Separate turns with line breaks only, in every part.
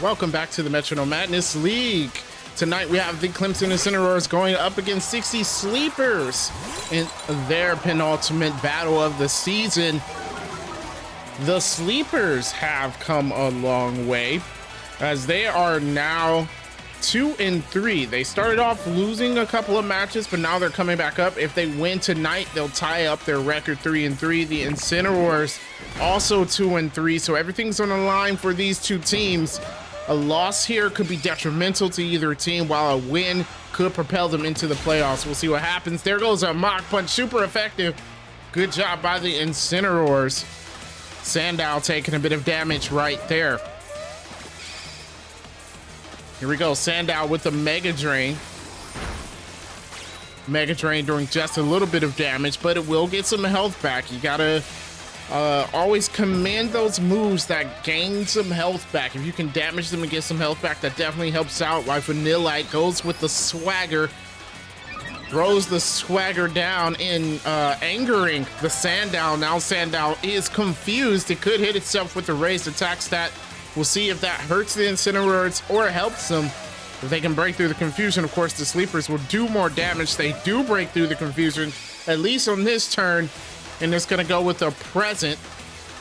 Welcome back to the Metronome Madness League. Tonight we have the Clemson Incineroars going up against Sixxy Sleepers in their penultimate battle of the season. The Sleepers have come a long way as they are now 2-3. They started off losing a couple of matches, but now they're coming back up. If they win tonight, they'll tie up their record 3-3. The Incineroars also 2-3, so everything's on the line for these two teams. A loss here could be detrimental to either team, while a win could propel them into the playoffs. We'll see what happens. There goes a Mach Punch, super effective. Good job by the Incineroars. Sandow taking a bit of damage right there. Here we go, Sandow with the Mega Drain. Mega Drain doing just a little bit of damage, but it will get some health back. You gotta always command those moves that gain some health back. If you can damage them and get some health back, that definitely helps out. While Vanillite goes with the swagger, throws the swagger down in angering the Sandow. Now Sandow is confused. It could hit itself with the raised attack stat. We'll see if that hurts the Incineroars or helps them. If they can break through the confusion, of course, the Sleepers will do more damage. They do break through the confusion, at least on this turn. And it's going to go with a present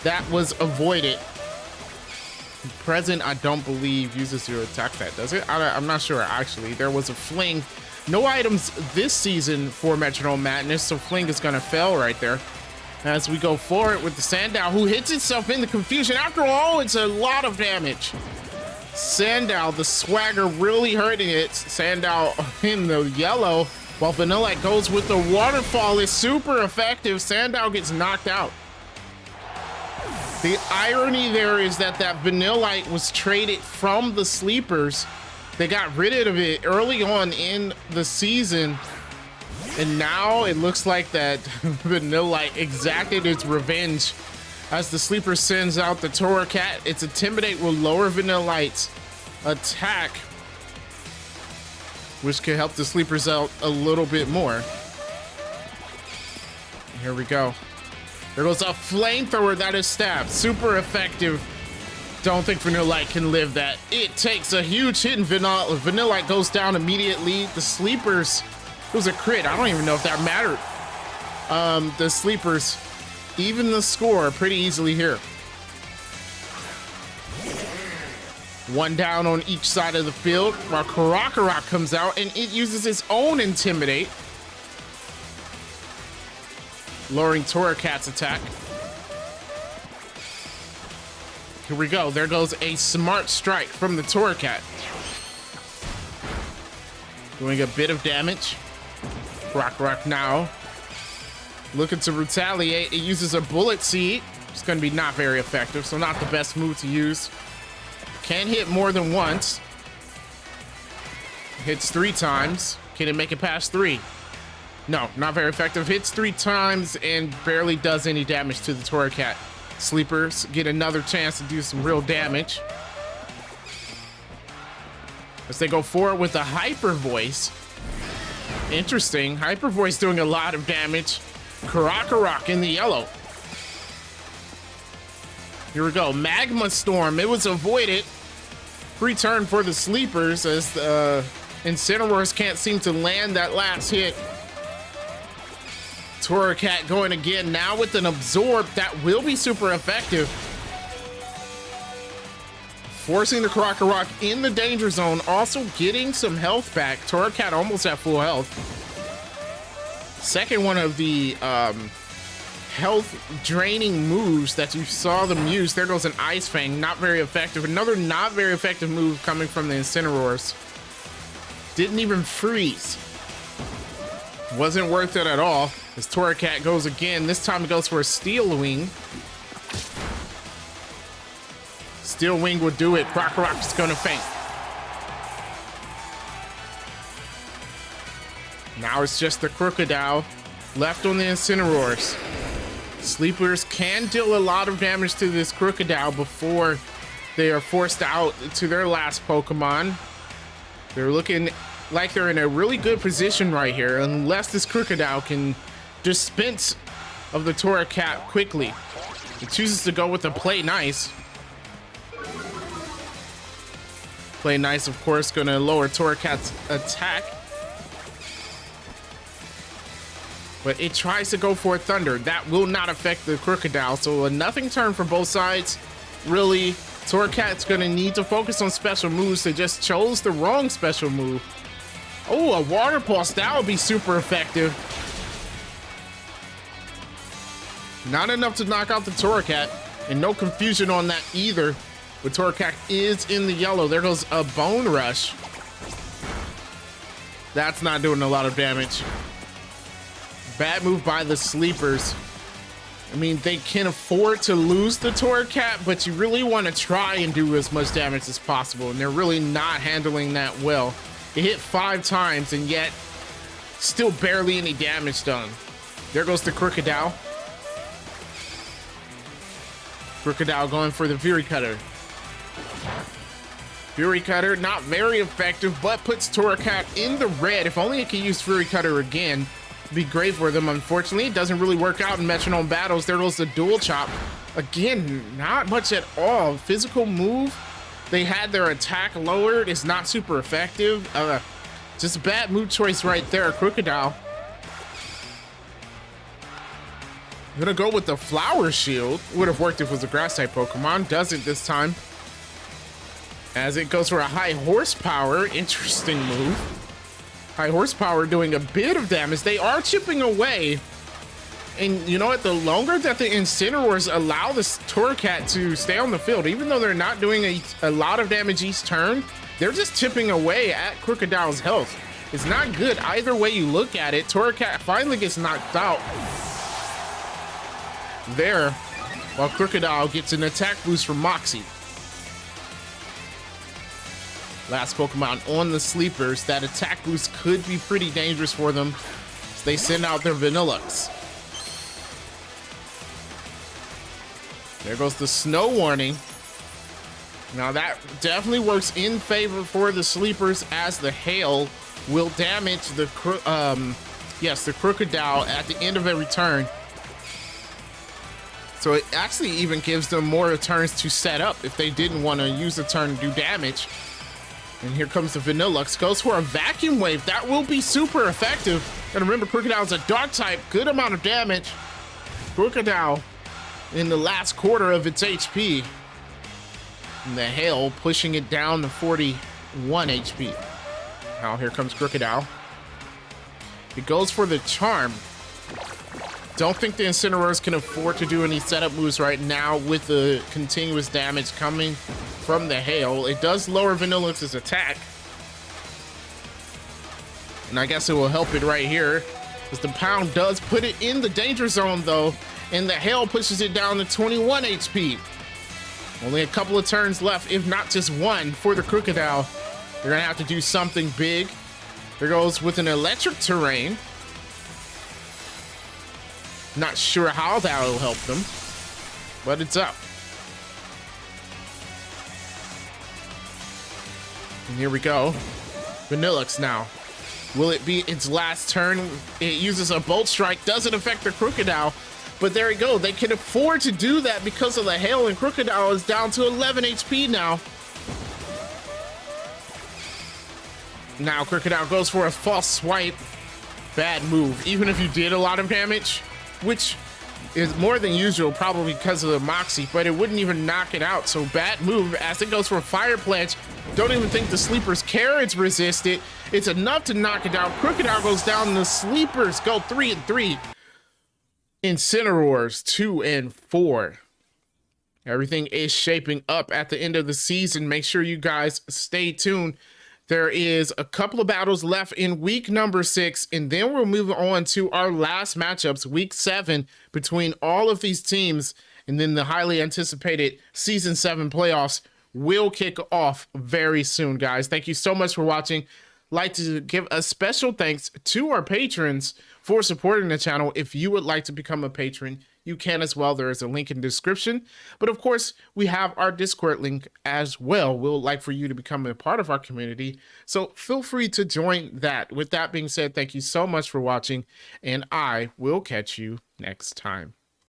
that was avoided. Present, I don't believe, uses your attack stat, does it? I'm not sure, actually. There was a fling. No items this season for Metronome Madness, so fling is going to fail right there. As we go forward with the Sandow, who hits itself in the confusion. After all, it's a lot of damage. Sandow, the swagger really hurting it. Sandow in the yellow, while Vanillite goes with the waterfall. Is super effective. Sandow gets knocked out. The irony there is that Vanillite was traded from the Sleepers. They got rid of it early on in the season. And now it looks like that Vanillite exacted its revenge as the Sleeper sends out the Torracat. Its Intimidate will lower Vanillite's attack, which can help the Sleepers out a little bit more. Here we go. There goes a flamethrower that is stabbed. Super effective. Don't think Vanillite can live that. It takes a huge hit and Vanillite goes down immediately. The Sleepers, it was a crit. I don't even know if that mattered. The Sleepers even the score pretty easily here. One down on each side of the field, while Kakarot comes out and it uses its own Intimidate, lowering Torracat's attack. Here we go. There goes a Smart Strike from the Torracat, doing a bit of damage. Kakarot now looking to retaliate. It uses a Bullet Seed. It's going to be not very effective, so not the best move to use. Can hit more than once. Hits 3 times. Can it make it past 3? No, not very effective. Hits 3 times and barely does any damage to the Torracat. Sleepers get another chance to do some real damage as they go forward with the Hyper Voice. Interesting. Hyper Voice doing a lot of damage. Kakarot in the yellow. Here we go. Magma Storm. It was avoided. Free turn for the Sleepers as the Incineroars can't seem to land that last hit. Torracat going again, now with an Absorb that will be super effective. Forcing the Kakarot in the danger zone, also getting some health back. Torracat almost at full health. Second one of the health draining moves that you saw them use. There goes an Ice Fang, not very effective. Another not very effective move coming from the Incineroars. Didn't even freeze. Wasn't worth it at all. As Torracat goes again, this time it goes for a Steel Wing. Steel Wing will do it. Kakarot's gonna faint. Now it's just the Crocodile left on the Incineroars. Sleepers can deal a lot of damage to this Crocodile before they are forced out to their last Pokemon. They're looking like they're in a really good position right here, unless this Crocodile can dispense of the Torracat quickly. It chooses to go with the Play Nice. Play nice, of course, gonna lower Torracat's attack. But it tries to go for Thunder. That will not affect the Crocodile. So a nothing turn for both sides. Really, Torracat's gonna need to focus on special moves. They just chose the wrong special move. Oh, a Water Pulse. That would be super effective. Not enough to knock out the Torracat. And no confusion on that either. But Torracat is in the yellow. There goes a Bone Rush. That's not doing a lot of damage. Bad move by the Sleepers. I mean, they can afford to lose the Torracat, but you really want to try and do as much damage as possible. And they're really not handling that well. It hit 5 times and yet still barely any damage done. There goes the Crocodile. Crocodile going for the Fury Cutter. Fury Cutter, not very effective, but puts Torracat in the red. If only it could use Fury Cutter again, it'd be great for them. Unfortunately, it doesn't really work out in Metronome battles. There goes the Dual Chop. Again, not much at all. Physical move. They had their attack lowered. It's not super effective. Just a bad move choice right there, Crocodile. I'm gonna go with the Flower Shield. Would have worked if it was a grass type Pokemon. Doesn't this time. As it goes for a High Horsepower. Interesting move. High Horsepower doing a bit of damage. They are chipping away. And you know what? The longer that the Incineroars allow this Torracat to stay on the field, even though they're not doing a lot of damage each turn, they're just chipping away at Crocodile's health. It's not good either way you look at it. Torracat finally gets knocked out there, while Crocodile gets an attack boost from Moxie. Last Pokemon on the Sleepers. That attack boost could be pretty dangerous for them as they send out their Vanillux. There goes the Snow Warning. Now that definitely works in favor for the Sleepers, as the Hail will damage the the Crocodile at the end of every turn. So it actually even gives them more turns to set up if they didn't want to use a turn to do damage. And here comes the Vanillux. Goes for a Vacuum Wave. That will be super effective. And remember, Crocodile's a dark type. Good amount of damage. Crocodile in the last quarter of its HP. And the Hail pushing it down to 41 HP. Now here comes Crocodile. It goes for the Charm. Don't think the Incineroars can afford to do any setup moves right now with the continuous damage coming from the Hail. It does lower Vanilux's attack. And I guess it will help it right here, because the Pound does put it in the danger zone though, and the Hail pushes it down to 21 HP. Only a couple of turns left, if not just one, for the Crocodile. They're gonna have to do something big. There goes with an Electric Terrain. Not sure how that'll help them, but it's up. And here we go. Vanillux now. Will it be its last turn? It uses a Bolt Strike. Doesn't affect the Crocodile, but there we go. They can afford to do that because of the Hail, and Crocodile is down to 11 HP now. Now Crocodile goes for a False Swipe. Bad move. Even if you did a lot of damage, which is more than usual, probably because of the Moxie, but it wouldn't even knock it out. So bad move as it goes for a Fire Pledge. Don't even think the Sleepers care it's resisted. It's enough to knock it out. Crocodile goes down. The Sleepers go 3-3. Incineroars 2-4. Everything is shaping up at the end of the season. Make sure you guys stay tuned. There is a couple of battles left in week number 6, and then we'll move on to our last matchups, week 7, between all of these teams, and then the highly anticipated season 7 playoffs will kick off very soon, guys. Thank you so much for watching. Like to give a special thanks to our patrons for supporting the channel. If you would like to become a patron, you can as well. There is a link in the description. But of course, we have our Discord link as well. We'll like for you to become a part of our community, so feel free to join that. With that being said, thank you so much for watching, and I will catch you next time.